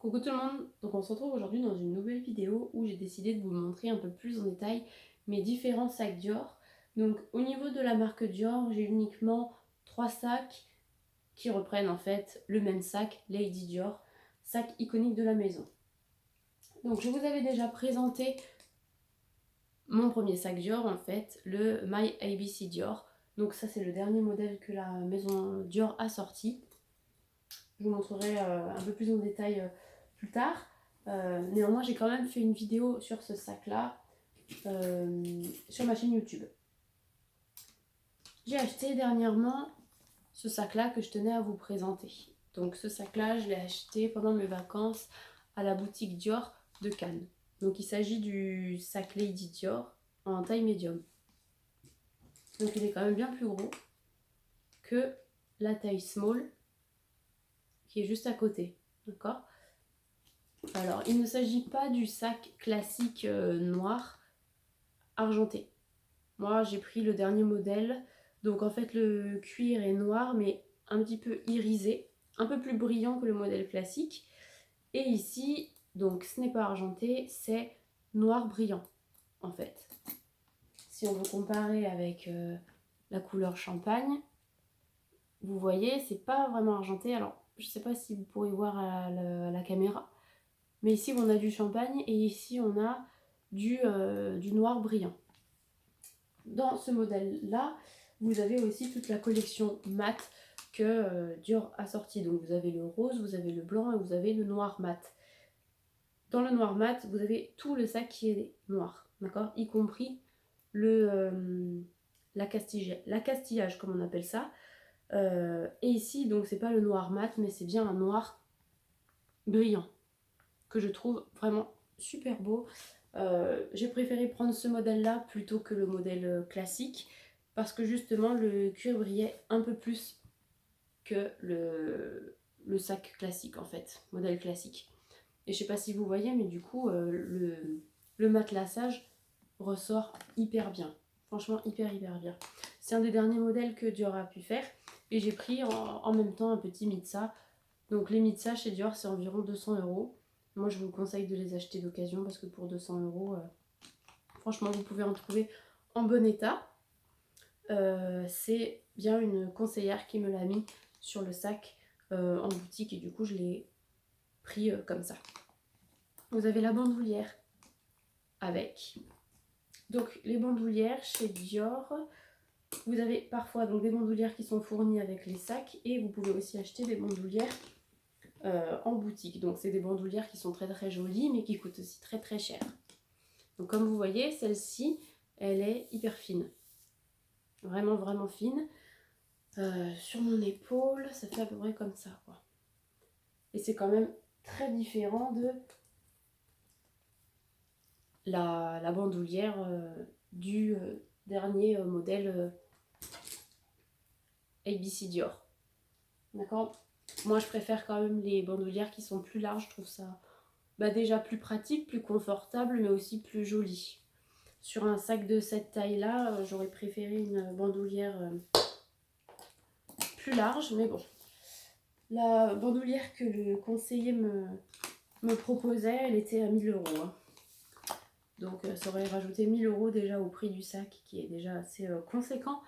Coucou tout le monde, donc on se retrouve aujourd'hui dans une nouvelle vidéo où j'ai décidé de vous montrer un peu plus en détail mes différents sacs Dior. Donc au niveau de la marque Dior, j'ai uniquement 3 sacs qui reprennent en fait le même sac, Lady Dior, sac iconique de la maison. Donc je vous avais déjà présenté mon premier sac Dior en fait, le My ABC Dior. Donc ça c'est le dernier modèle que la maison Dior a sorti. Je vous montrerai un peu plus en détail plus tard. Néanmoins, j'ai quand même fait une vidéo sur ce sac-là sur ma chaîne YouTube. J'ai acheté dernièrement ce sac-là que je tenais à vous présenter. Donc ce sac-là, je l'ai acheté pendant mes vacances à la boutique Dior de Cannes. Donc il s'agit du sac Lady Dior en taille médium. Donc il est quand même bien plus gros que la taille small qui est juste à côté. D'accord ? Alors, il ne s'agit pas du sac classique noir argenté. Moi, j'ai pris le dernier modèle. Donc, en fait, le cuir est noir, mais un petit peu irisé, un peu plus brillant que le modèle classique. Et ici, donc, ce n'est pas argenté, c'est noir brillant, en fait. Si on veut comparer avec la couleur champagne, vous voyez, c'est pas vraiment argenté. Alors, je sais pas si vous pourrez voir à la caméra. Mais ici, on a du champagne et ici, on a du noir brillant. Dans ce modèle-là, vous avez aussi toute la collection mat que Dior a sorti. Donc, vous avez le rose, vous avez le blanc et vous avez le noir mat. Dans le noir mat, vous avez tout le sac qui est noir, d'accord ? Y compris l'accastillage, comme on appelle ça. Et ici, donc, c'est pas le noir mat, mais c'est bien un noir brillant, que je trouve vraiment super beau. J'ai préféré prendre ce modèle là plutôt que le modèle classique parce que justement le cuir brillait un peu plus que le sac classique en fait, modèle classique. Et je sais pas si vous voyez, mais du coup le matelassage ressort hyper bien, franchement hyper bien. C'est un des derniers modèles que Dior a pu faire et j'ai pris en même temps un petit Mitsa. Donc les Mitsa chez Dior c'est environ 200 €. Moi, je vous conseille de les acheter d'occasion parce que pour 200 €, franchement, vous pouvez en trouver en bon état. C'est bien une conseillère qui me l'a mis sur le sac en boutique et du coup, je l'ai pris comme ça. Vous avez la bandoulière avec. Donc, les bandoulières chez Dior, vous avez parfois donc, des bandoulières qui sont fournies avec les sacs et vous pouvez aussi acheter des bandoulières en boutique. Donc c'est des bandoulières qui sont très jolies mais qui coûtent aussi très cher. Donc comme vous voyez, celle-ci, elle est hyper fine. Vraiment fine. Sur mon épaule, ça fait à peu près comme ça, quoi. Et c'est quand même très différent de la bandoulière du dernier modèle ABC Dior. D'accord ? Moi, je préfère quand même les bandoulières qui sont plus larges. Je trouve ça déjà plus pratique, plus confortable, mais aussi plus joli. Sur un sac de cette taille-là, j'aurais préféré une bandoulière plus large, mais bon. La bandoulière que le conseiller me proposait, elle était à 1000 €. Hein. Donc ça aurait rajouté 1000 € déjà au prix du sac, qui est déjà assez conséquent.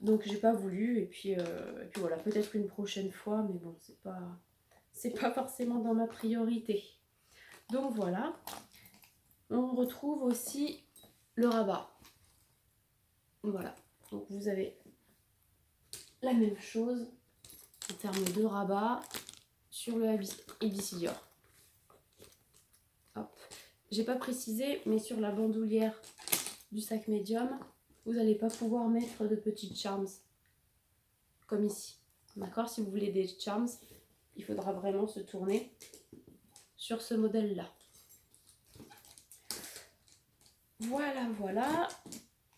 Donc j'ai pas voulu, et puis voilà, peut-être une prochaine fois, mais bon, c'est pas forcément dans ma priorité. Donc voilà. On retrouve aussi le rabat. Voilà. Donc vous avez la même chose en termes de rabat sur le ABC Dior. Hop. J'ai pas précisé, mais sur la bandoulière du sac médium, vous n'allez pas pouvoir mettre de petites charms comme ici. D'accord ? Si vous voulez des charms, il faudra vraiment se tourner sur ce modèle-là. Voilà.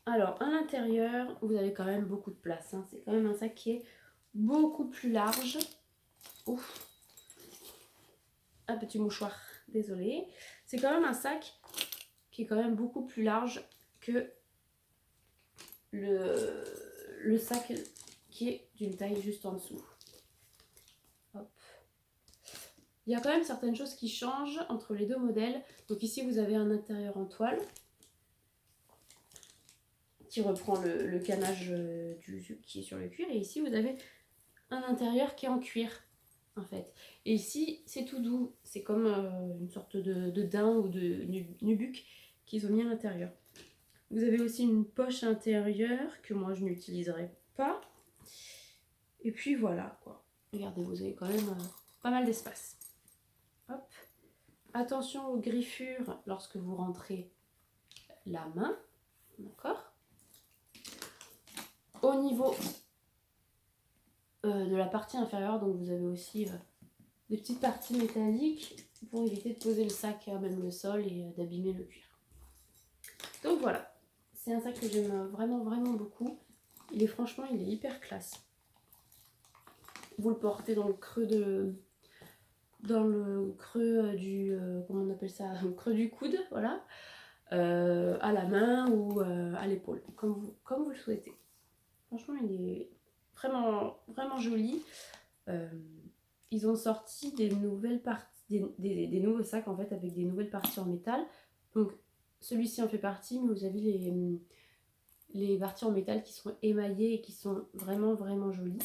Alors, à l'intérieur, vous avez quand même beaucoup de place. Hein. C'est quand même un sac qui est beaucoup plus large. Ouf. Un petit mouchoir, désolé. C'est quand même un sac qui est quand même beaucoup plus large que le sac qui est d'une taille juste en dessous. Hop. Il y a quand même certaines choses qui changent entre les deux modèles. Donc ici, vous avez un intérieur en toile qui reprend le canage qui est sur le cuir. Et ici, vous avez un intérieur qui est en cuir, en fait. Et ici, c'est tout doux. C'est comme une sorte de daim ou de nubuck qu'ils ont mis à l'intérieur. Vous avez aussi une poche intérieure que moi, je n'utiliserai pas. Et puis voilà, quoi. Regardez, vous avez quand même pas mal d'espace. Hop. Attention aux griffures lorsque vous rentrez la main. D'accord. Au niveau de la partie inférieure, donc vous avez aussi des petites parties métalliques pour éviter de poser le sac à même le sol et d'abîmer le cuir. Donc voilà, c'est un sac que j'aime vraiment beaucoup. Franchement, il est hyper classe. Vous le portez dans le creux du comment on appelle ça, le creux du coude, voilà, à la main ou à l'épaule, comme vous le souhaitez. Franchement, il est vraiment joli. Ils ont sorti des nouvelles parties, des nouveaux sacs en fait avec des nouvelles parties en métal. Donc celui-ci en fait partie, mais vous avez les parties en métal qui sont émaillées et qui sont vraiment jolies.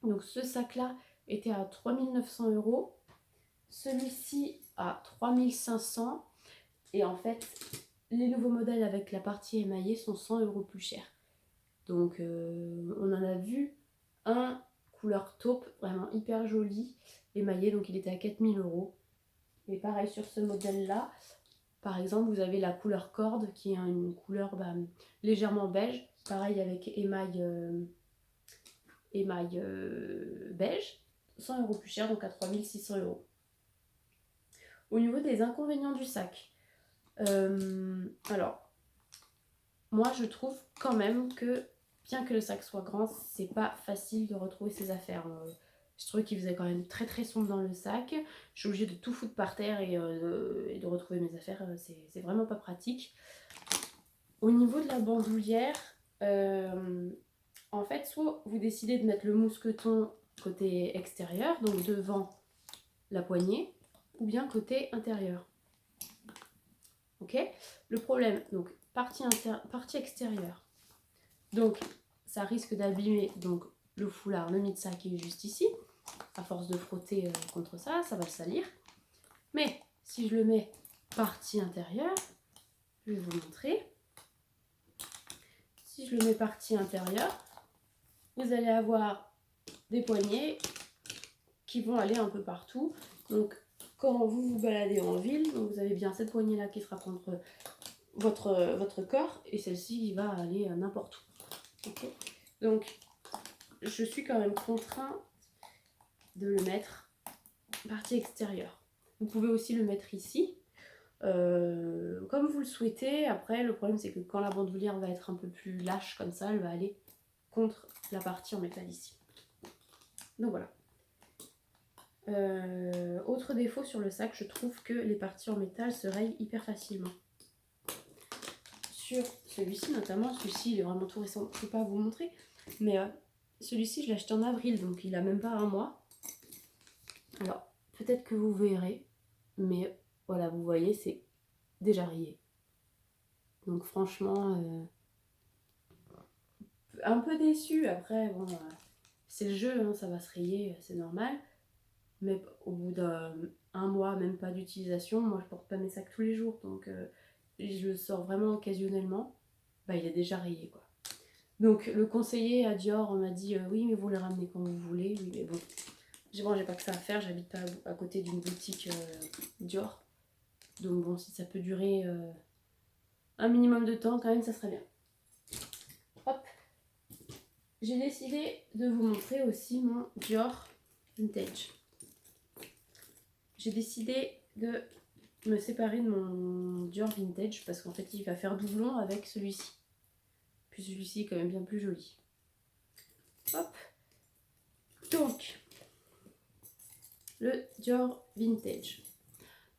Donc ce sac-là était à 3900 €. Celui-ci à 3500. Et en fait, les nouveaux modèles avec la partie émaillée sont 100 € plus chers. Donc on en a vu un couleur taupe, vraiment hyper joli, émaillé, donc il était à 4000 €. Et pareil sur ce modèle-là, par exemple, vous avez la couleur corde qui est une couleur légèrement beige, pareil avec émail beige, 100 € plus cher, donc à 3600 €. Au niveau des inconvénients du sac, alors, moi je trouve quand même que, bien que le sac soit grand, c'est pas facile de retrouver ses affaires. Je trouvais qu'il faisait quand même très sombre dans le sac. Je suis obligée de tout foutre par terre et de retrouver mes affaires. C'est vraiment pas pratique. Au niveau de la bandoulière, en fait, soit vous décidez de mettre le mousqueton côté extérieur, donc devant la poignée, ou bien côté intérieur. Ok ? Le problème, donc partie extérieure. Donc ça risque d'abîmer donc le foulard, le mid-sac qui est juste ici. À force de frotter contre ça, ça va le salir. Mais si je le mets partie intérieure, je vais vous montrer. Si je le mets partie intérieure, vous allez avoir des poignées qui vont aller un peu partout. Donc quand vous vous baladez en ville, donc vous avez bien cette poignée là qui sera contre votre corps et celle-ci qui va aller n'importe où. Okay. Donc je suis quand même contrainte de le mettre partie extérieure. Vous pouvez aussi le mettre ici, comme vous le souhaitez. Après, le problème c'est que quand la bandoulière va être un peu plus lâche comme ça, elle va aller contre la partie en métal ici. Donc voilà. Autre défaut sur le sac, je trouve que les parties en métal se rayent hyper facilement. Sur celui-ci notamment, celui-ci il est vraiment tout récent, je ne peux pas vous montrer, mais celui-ci je l'ai acheté en avril, donc il a même pas un mois. Alors peut-être que vous verrez, mais voilà, vous voyez, c'est déjà rayé. Donc franchement, un peu déçu. Après, bon, c'est le jeu, hein, ça va se rayer, c'est normal. Mais au bout d'un mois, même pas d'utilisation, moi je porte pas mes sacs tous les jours, donc je le sors vraiment occasionnellement, bah il est déjà rayé quoi. Donc le conseiller à Dior m'a dit oui mais vous le ramenez quand vous voulez, oui mais bon, j'ai pas que ça à faire, j'habite pas à côté d'une boutique Dior, donc bon si ça peut durer un minimum de temps quand même ça serait bien. Hop, j'ai décidé de vous montrer aussi mon Dior Vintage. J'ai décidé de me séparer de mon Dior Vintage parce qu'en fait il va faire doublon avec celui-ci. Puis celui-ci est quand même bien plus joli. Hop. Donc, le Dior Vintage.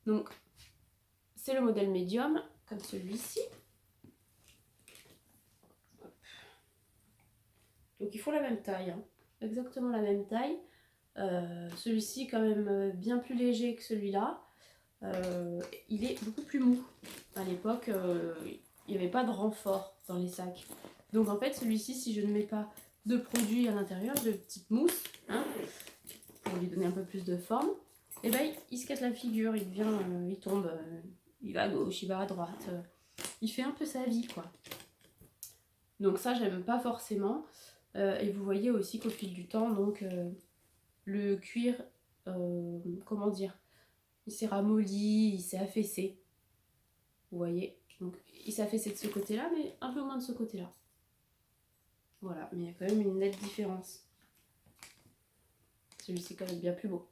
Donc, c'est le modèle médium, comme celui-ci. Donc, ils font la même taille, hein. Exactement la même taille. Celui-ci quand même bien plus léger que celui-là. Il est beaucoup plus mou. À l'époque, il n'y avait pas de renfort dans les sacs. Donc en fait, celui-ci, si je ne mets pas de produit à l'intérieur, de petites mousses, hein, pour lui donner un peu plus de forme, et ben il se casse la figure, il vient, il tombe, il va à gauche, il va à droite, il fait un peu sa vie, quoi. Donc ça, j'aime pas forcément. Et vous voyez aussi qu'au fil du temps, donc le cuir, comment dire, il s'est ramolli, il s'est affaissé. Vous voyez, donc il s'est affaissé de ce côté-là, mais un peu moins de ce côté-là. Voilà, mais il y a quand même une nette différence. Celui-ci est quand même bien plus beau.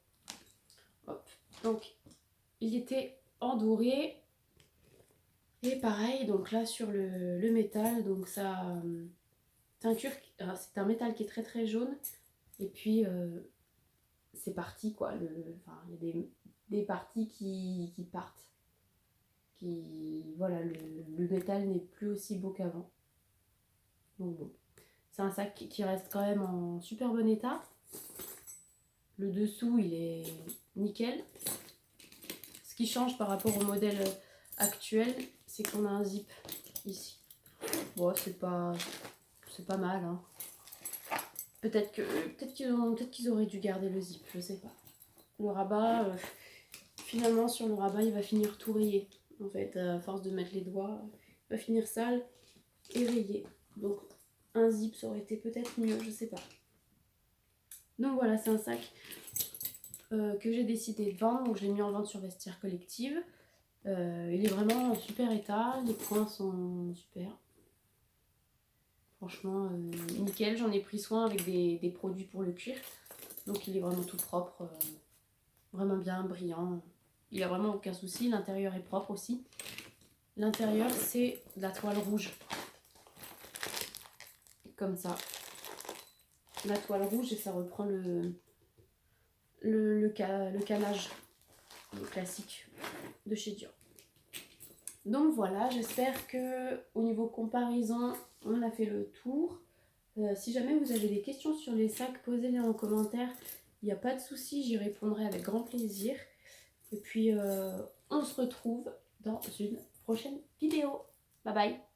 Hop. Donc, il était en doré. Et pareil, donc là sur le métal, donc ça, c'est un métal qui est très très jaune. Et puis c'est parti quoi. Enfin, il y a des parties qui partent. Voilà, le métal n'est plus aussi beau qu'avant. Donc bon, c'est un sac qui reste quand même en super bon état. Le dessous, il est nickel. Ce qui change par rapport au modèle actuel, c'est qu'on a un zip ici. Bon, c'est pas mal, hein. Peut-être qu'ils auraient dû garder le zip, je sais pas. Le rabat, finalement, sur le rabat, il va finir tout rayé. En fait, à force de mettre les doigts, il va finir sale et rayé. Donc, un zip, ça aurait été peut-être mieux, je sais pas. Donc voilà, c'est un sac que j'ai décidé de vendre. Donc, je l'ai mis en vente sur Vestiaire Collective. Il est vraiment en super état. Les coins sont super. Franchement, nickel. J'en ai pris soin avec des produits pour le cuir. Donc, il est vraiment tout propre. Vraiment bien, brillant. Il n'y a vraiment aucun souci. L'intérieur est propre aussi. L'intérieur, c'est de la toile rouge. Comme ça. La toile rouge et ça reprend le canage classique de chez Dior. Donc voilà, j'espère que au niveau comparaison, on a fait le tour. Si jamais vous avez des questions sur les sacs, posez-les en commentaire. Il n'y a pas de souci, j'y répondrai avec grand plaisir. Et puis, on se retrouve dans une prochaine vidéo. Bye bye!